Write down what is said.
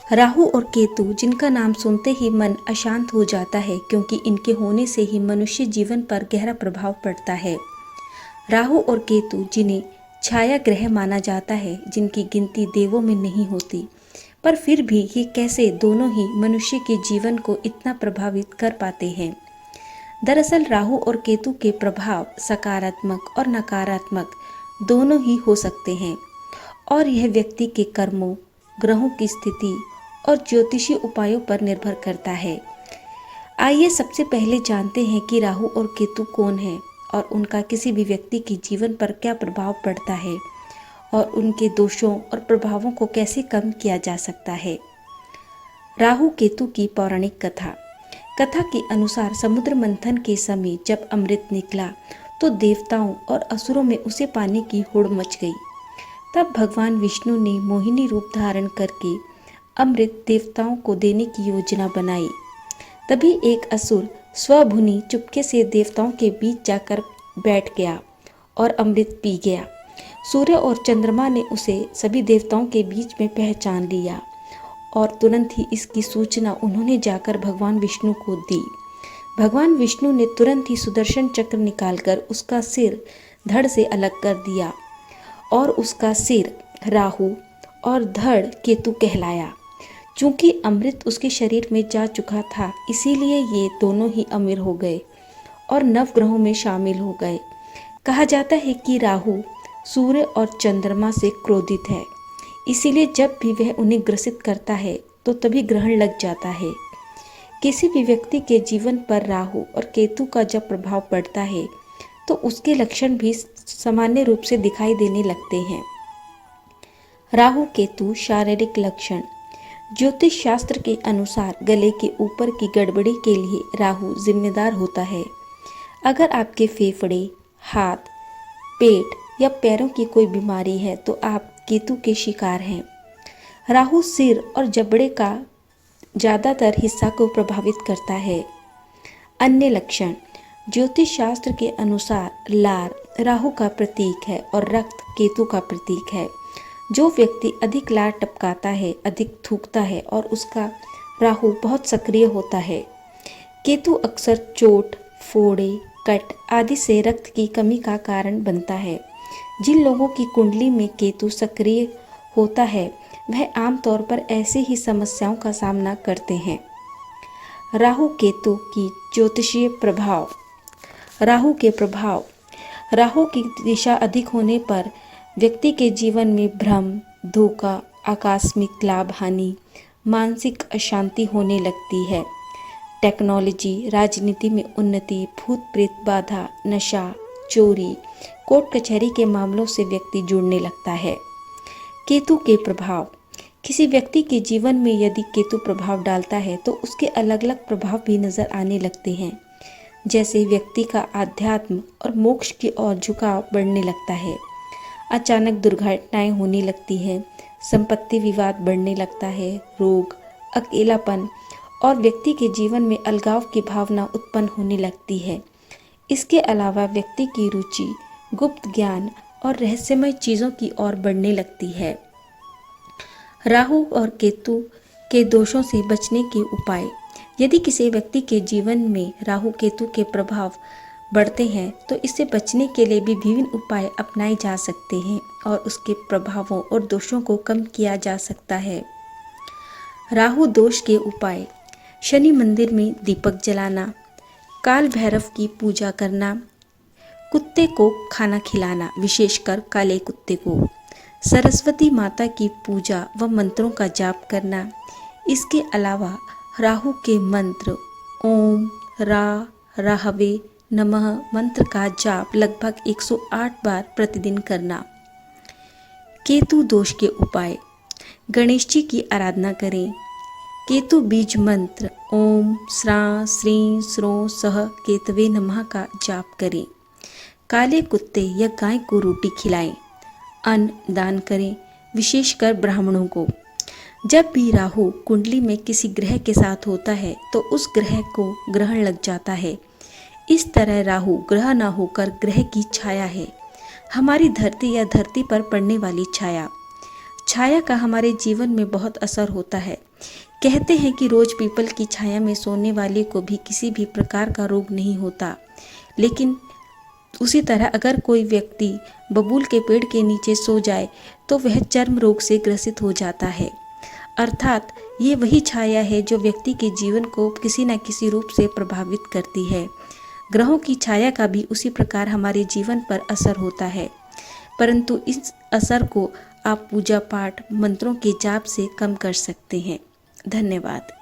राहु और केतु जिनका नाम सुनते ही मन अशांत हो जाता है, क्योंकि इनके होने से ही मनुष्य जीवन पर गहरा प्रभाव पड़ता है। राहु और केतु जिन्हें छाया ग्रह माना जाता है, जिनकी गिनती देवों में नहीं होती, पर फिर भी ये कैसे दोनों ही मनुष्य के जीवन को इतना प्रभावित कर पाते हैं। दरअसल राहु और केतु के प्रभाव सकारात्मक और नकारात्मक दोनों ही हो सकते हैं, और यह व्यक्ति के कर्मों, ग्रहों की स्थिति और ज्योतिषीय उपायों पर निर्भर करता है। आइए सबसे पहले जानते हैं कि राहु और केतु कौन है और उनका किसी भी व्यक्ति के जीवन पर क्या प्रभाव पड़ता है और उनके दोषों और प्रभावों को कैसे कम किया जा सकता है। राहु केतु की पौराणिक कथा के अनुसार समुद्र मंथन के समय जब अमृत निकला तो देवताओं और असुरों में उसे पाने की होड़ मच गई। तब भगवान विष्णु ने मोहिनी रूप धारण करके अमृत देवताओं को देने की योजना बनाई। तभी एक असुर स्वभुनी चुपके से देवताओं के बीच जाकर बैठ गया और अमृत पी गया। सूर्य और चंद्रमा ने उसे सभी देवताओं के बीच में पहचान लिया और तुरंत ही इसकी सूचना उन्होंने जाकर भगवान विष्णु को दी। भगवान विष्णु ने तुरंत ही सुदर्शन चक्र निकालकर उसका सिर धड़ से अलग कर दिया और उसका सिर राहु और धड़ केतु कहलाया। चूंकि अमृत उसके शरीर में जा चुका था, इसीलिए ये दोनों ही अमीर हो गए और नवग्रहों में शामिल हो गए। कहा जाता है कि राहु सूर्य और चंद्रमा से क्रोधित है, इसीलिए जब भी वह उन्हें ग्रसित करता है तो तभी ग्रहण लग जाता है। किसी भी व्यक्ति के जीवन पर राहु और केतु का जब प्रभाव पड़ता है तो उसके लक्षण भी सामान्य रूप से दिखाई देने लगते हैं। राहु केतु शारीरिक लक्षण। ज्योतिष शास्त्र के अनुसार गले के ऊपर की गड़बड़ी के लिए राहु जिम्मेदार होता है। अगर आपके फेफड़े, हाथ, पेट या पैरों की कोई बीमारी है तो आप केतु के शिकार हैं। राहु सिर और जबड़े का ज़्यादातर हिस्सा को प्रभावित करता है। अन्य लक्षण। ज्योतिष शास्त्र के अनुसार लार राहु का प्रतीक है और रक्त केतु का प्रतीक है। जो व्यक्ति अधिक लार टपकाता है, अधिक थूकता है और उसका राहु बहुत सक्रिय होता है। केतु अक्सर चोट, फोड़े, कट आदि से रक्त की कमी का कारण बनता है। जिन लोगों की कुंडली में केतु सक्रिय होता है वह आमतौर पर ऐसे ही समस्याओं का सामना करते हैं। राहु केतु की ज्योतिषीय प्रभाव। राहु के प्रभाव। राहु की दिशा अधिक होने पर व्यक्ति के जीवन में भ्रम, धोखा, आकस्मिक लाभ हानि, मानसिक अशांति होने लगती है। टेक्नोलॉजी, राजनीति में उन्नति, भूत प्रेत बाधा, नशा, चोरी, कोर्ट कचहरी के मामलों से व्यक्ति जुड़ने लगता है। केतु के प्रभाव। किसी व्यक्ति के जीवन में यदि केतु प्रभाव डालता है तो उसके अलग अलग प्रभाव भी नजर आने लगते हैं। जैसे व्यक्ति का आध्यात्म और मोक्ष की ओर झुकाव बढ़ने लगता है। अचानक दुर्घटनाएं होने लगती हैं, संपत्ति विवाद बढ़ने लगता है, रोग, अकेलापन और व्यक्ति के जीवन में अलगाव की भावना उत्पन्न होने लगती है। इसके अलावा व्यक्ति की रुचि गुप्त ज्ञान और रहस्यमय चीज़ों की ओर बढ़ने लगती है। राहु और केतु के दोषों से बचने के उपाय। यदि किसी व्यक्ति के जीवन में राहु केतु के प्रभाव बढ़ते हैं तो इससे बचने के लिए भी विभिन्न उपाय अपनाए जा सकते हैं और उसके प्रभावों और दोषों को कम किया जा सकता है। राहु दोष के उपाय। शनि मंदिर में दीपक जलाना, काल भैरव की पूजा करना, कुत्ते को खाना खिलाना, विशेषकर काले कुत्ते को, सरस्वती माता की पूजा व मंत्रों का जाप करना। इसके अलावा राहु के मंत्र ओम राहवे नमः मंत्र का जाप लगभग 108 बार प्रतिदिन करना। केतु दोष के उपाय। गणेश जी की आराधना करें। केतु बीज मंत्र ओम स्रा श्री स्रो सह केतवे नमः का जाप करें। काले कुत्ते या गाय को रोटी खिलाएं। अन्न दान करें, विशेषकर ब्राह्मणों को। जब भी राहु कुंडली में किसी ग्रह के साथ होता है तो उस ग्रह को ग्रहण लग जाता है। इस तरह राहु ग्रह न होकर ग्रह की छाया है, हमारी धरती या धरती पर पड़ने वाली छाया। छाया का हमारे जीवन में बहुत असर होता है। कहते हैं कि रोज पीपल की छाया में सोने वाले को भी किसी भी प्रकार का रोग नहीं होता, लेकिन उसी तरह अगर कोई व्यक्ति बबूल के पेड़ के नीचे सो जाए तो वह चर्म रोग से ग्रसित हो जाता है। अर्थात ये वही छाया है जो व्यक्ति के जीवन को किसी न किसी रूप से प्रभावित करती है। ग्रहों की छाया का भी उसी प्रकार हमारे जीवन पर असर होता है, परंतु इस असर को आप पूजा पाठ मंत्रों के जाप से कम कर सकते हैं। धन्यवाद।